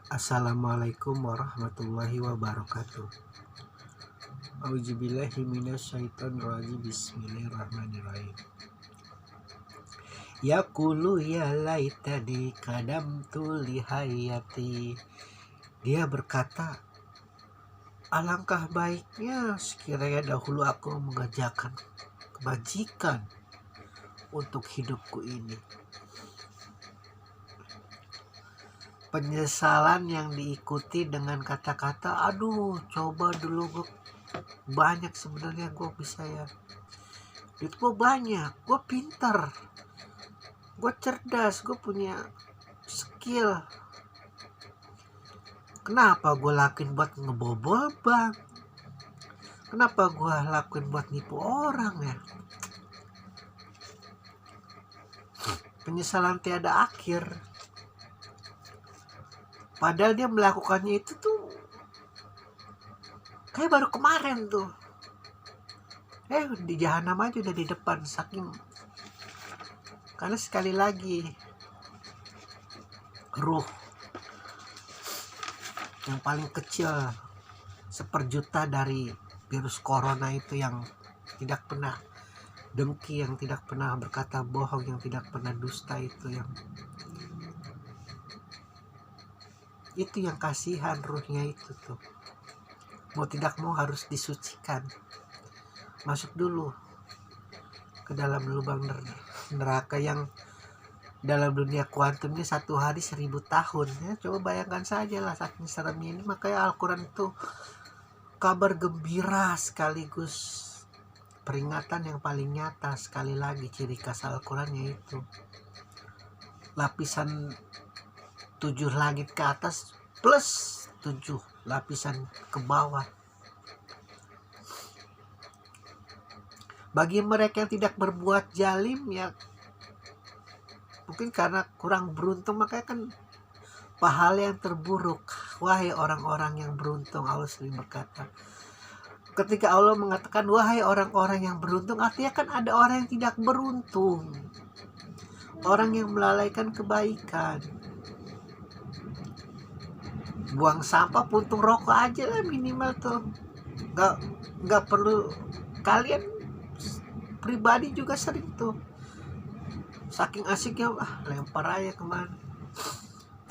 Assalamualaikum warahmatullahi wabarakatuh. Auzubillahi minasyaitonirrajim. Bismillahirrahmanirrahim. Yaqulu ya laitani qadamtu li hayati. Dia berkata, alangkah baiknya sekiranya dahulu aku mengerjakan kebajikan untuk hidupku ini. Penyesalan yang diikuti dengan kata-kata, aduh coba dulu gue banyak sebenarnya gue bisa ya, duit gue banyak, gue pintar, gue cerdas, gue punya skill, kenapa gue lakuin buat ngebobol bank, kenapa gue lakuin buat nipu orang ya. Penyesalan tiada akhir. Padahal dia melakukannya itu tuh kayak baru kemarin tuh. Di jahanam aja udah di depan, saking. Karena sekali lagi ruh yang paling kecil seperjuta dari virus corona itu, yang tidak pernah dengki, yang tidak pernah berkata bohong, yang tidak pernah dusta, itu yang kasihan ruhnya itu tuh. Mau tidak mau harus disucikan. Masuk dulu ke dalam lubang neraka yang dalam dunia kuantum ini 1 hari 1000 tahun ya. Coba bayangkan saja lah, saking seremnya ini. Makanya Al-Quran itu kabar gembira sekaligus peringatan yang paling nyata. Sekali lagi ciri khas Al-Quran yaitu lapisan 7 langit ke atas plus 7 lapisan ke bawah. Bagi mereka yang tidak berbuat zalim ya, mungkin karena kurang beruntung, makanya kan pahala yang terburuk. Wahai orang-orang yang beruntung, Allah sering berkata. Ketika Allah mengatakan wahai orang-orang yang beruntung, artinya kan ada orang yang tidak beruntung, orang yang melalaikan kebaikan. Buang sampah, puntung rokok aja lah minimal tuh. Gak perlu, kalian pribadi juga sering tuh, saking asiknya lempar aja kemana.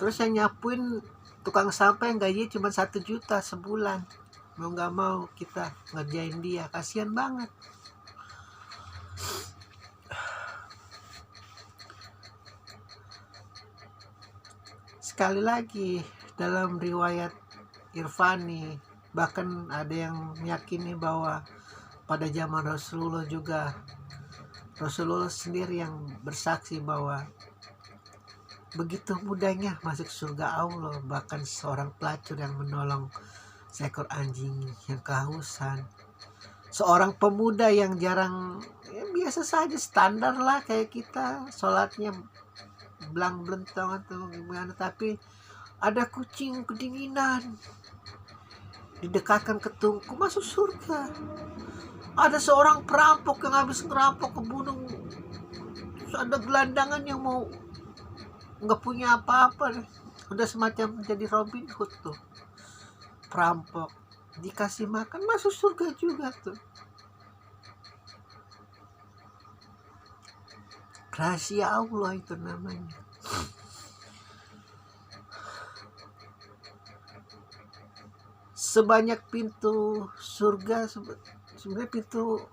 Terus yang nyapuin tukang sampah yang gajinya cuma 1 juta sebulan, mau gak mau kita ngerjain dia, kasihan banget. Sekali lagi, dalam riwayat Irfani, bahkan ada yang meyakini bahwa pada zaman Rasulullah juga, Rasulullah sendiri yang bersaksi bahwa begitu mudahnya masuk surga Allah. Bahkan seorang pelacur yang menolong seekor anjing yang kehausan, seorang pemuda yang jarang, ya biasa saja, standar lah kayak kita, sholatnya belang belentong atau gimana, tapi ada kucing kedinginan didekatkan ke tungku, masuk surga. Ada seorang perampok yang habis ngerampok ke gunung, terus ada gelandangan yang mau nggak punya apa-apa, udah semacam jadi Robin Hood tuh, perampok dikasih makan, masuk surga juga tuh. Rahasia Allah itu namanya. Sebanyak pintu surga, sebenarnya pintu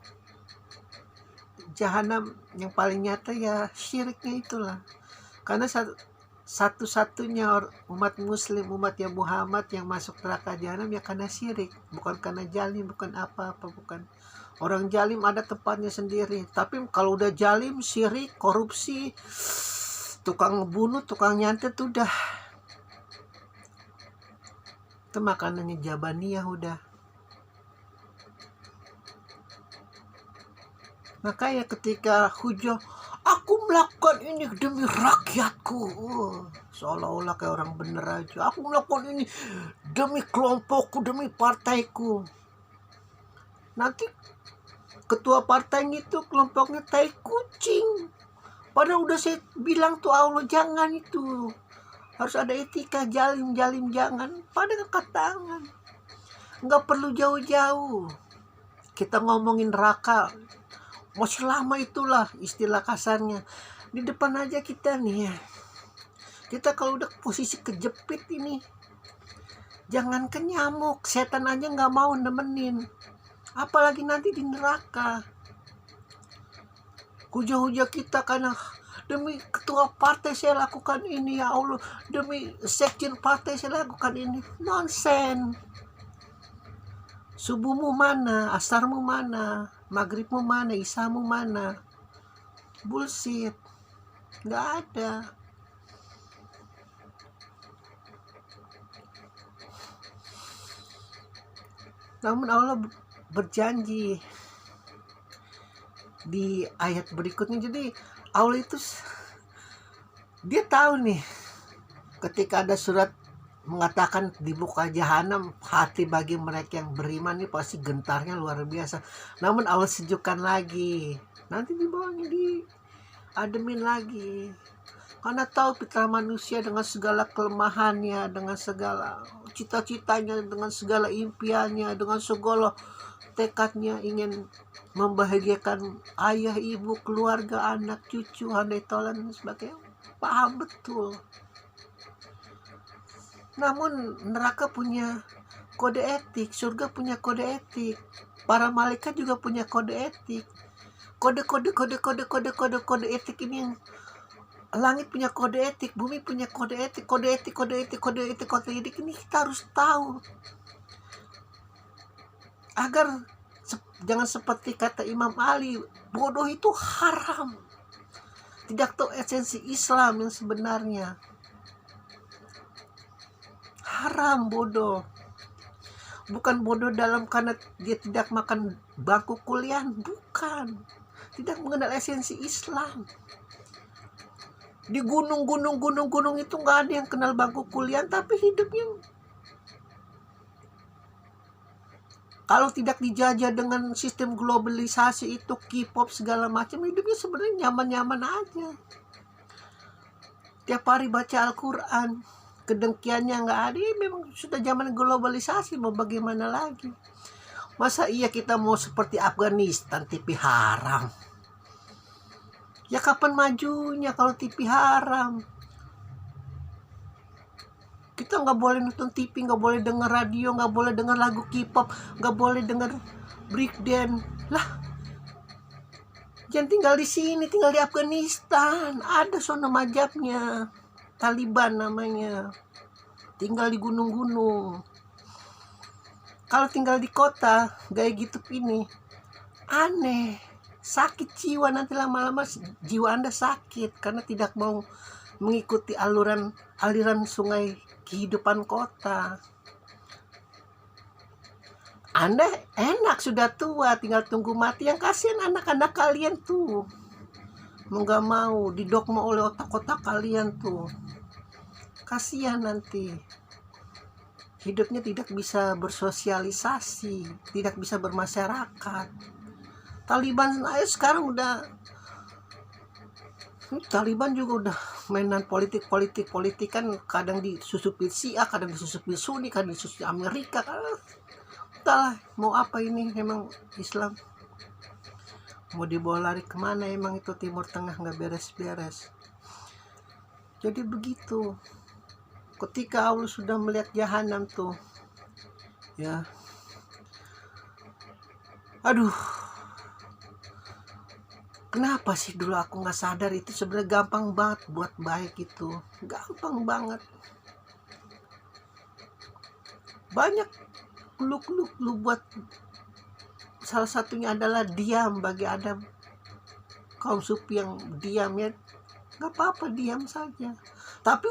jahanam yang paling nyata ya syiriknya itulah. Karena satu-satunya umat muslim, umatnya Muhammad yang masuk neraka jahanam ya karena syirik, bukan karena jalim, bukan apa-apa, bukan. Orang jalim ada tempatnya sendiri, tapi kalau udah jalim, syirik, korupsi, tukang ngebunuh, tukang nyantet, udah itu makanannya Jabaniyah udah. Makanya ketika hujah, aku melakukan ini demi rakyatku, seolah-olah kayak orang bener aja. Aku melakukan ini demi kelompokku, demi partaiku. Nanti ketua partainya itu kelompoknya tai kucing. Padahal udah saya bilang tuh Allah, jangan itu. Harus ada etika, jalim jangan pada angkat tangan. Nggak perlu jauh-jauh. Kita ngomongin neraka, masih lama itulah istilah kasarnya. Di depan aja kita nih ya. Kita kalau udah posisi kejepit ini, jangankan nyamuk, setan aja nggak mau nemenin. Apalagi nanti di neraka. Hujah-hujah kita karena demi ketua partai saya lakukan ini, ya Allah, demi sekjen partai saya lakukan ini. Nonsen. Subuhmu mana, asarmu mana, maghribmu mana, isamu mana. Bullshit. Nggak ada. Namun Allah berjanji di ayat berikutnya. Jadi Allah itu dia tahu nih, ketika ada surat mengatakan dibuka jahanam, hati bagi mereka yang beriman ini pasti gentarnya luar biasa. Namun Allah sejukkan lagi, nanti di bawahnya di ademin lagi, karena tahu fitrah manusia dengan segala kelemahannya, dengan segala cita-citanya, dengan segala impiannya, dengan segala tekadnya ingin membahagiakan ayah, ibu, keluarga, anak, cucu, handai tolan dan sebagainya. Paham betul. Namun neraka punya kode etik, surga punya kode etik, para malaikat juga punya kode etik. Kode etik ini yang langit punya kode etik, bumi punya kode etik ini kita harus tahu. Agar jangan seperti kata Imam Ali, bodoh itu haram. Tidak tahu esensi Islam yang sebenarnya. Haram bodoh. Bukan bodoh dalam karena dia tidak makan bangku kuliah, bukan. Tidak mengenal esensi Islam. Di gunung itu nggak ada yang kenal bangku kuliah, tapi hidupnya kalau tidak dijajah dengan sistem globalisasi itu, K-pop segala macam, hidupnya sebenarnya nyaman-nyaman aja. Tiap hari baca Al-Quran, kedengkiannya nggak ada. Memang sudah zaman globalisasi, mau bagaimana lagi. Masa iya kita mau seperti Afghanistan, TV haram? Ya kapan majunya kalau TV haram? Kita nggak boleh nonton TV, nggak boleh dengar radio, nggak boleh dengar lagu K-pop, nggak boleh dengar breakdance. Lah, jangan tinggal di sini, tinggal di Afghanistan. Ada zona majapnya, Taliban namanya. Tinggal di gunung-gunung. Kalau tinggal di kota, gaya gitu ini, aneh. Sakit jiwa, nanti lama-lama jiwa Anda sakit karena tidak mau mengikuti aliran sungai kehidupan kota. Anda enak sudah tua, tinggal tunggu mati. Yang kasihan anak-anak kalian tuh, mau gak mau didogma oleh otak-otak kalian tuh. Kasihan nanti hidupnya tidak bisa bersosialisasi, tidak bisa bermasyarakat. Taliban aja sekarang udah, Taliban juga udah mainan politik kan, kadang disusupi Syiah, kadang disusupi Sunni, kadang disusupi Amerika. Entahlah mau apa ini, memang Islam mau dibawa lari kemana, emang itu Timur Tengah nggak beres-beres. Jadi begitu, ketika Allah sudah melihat jahanam tuh ya, aduh, kenapa sih dulu aku nggak sadar itu sebenarnya gampang banget buat baik itu, gampang banget. Banyak kluk lu buat, salah satunya adalah diam. Bagi ada kaum sufi yang diam, ya nggak apa-apa, diam saja. Tapi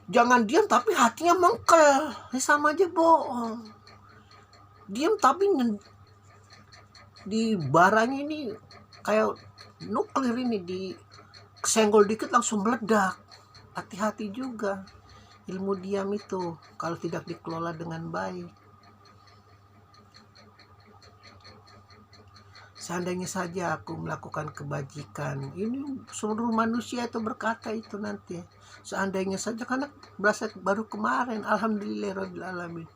jangan diam tapi hatinya mengkel, sama aja bohong. Diam tapi di barangnya ini kayak nuklir ini, disenggol dikit langsung meledak. Hati-hati juga ilmu diam itu kalau tidak dikelola dengan baik. seandainya saja aku melakukan kebajikan. Ini seluruh manusia itu berkata itu nanti. Seandainya saja, karena berasa baru kemarin, alhamdulillahirabbil alamin.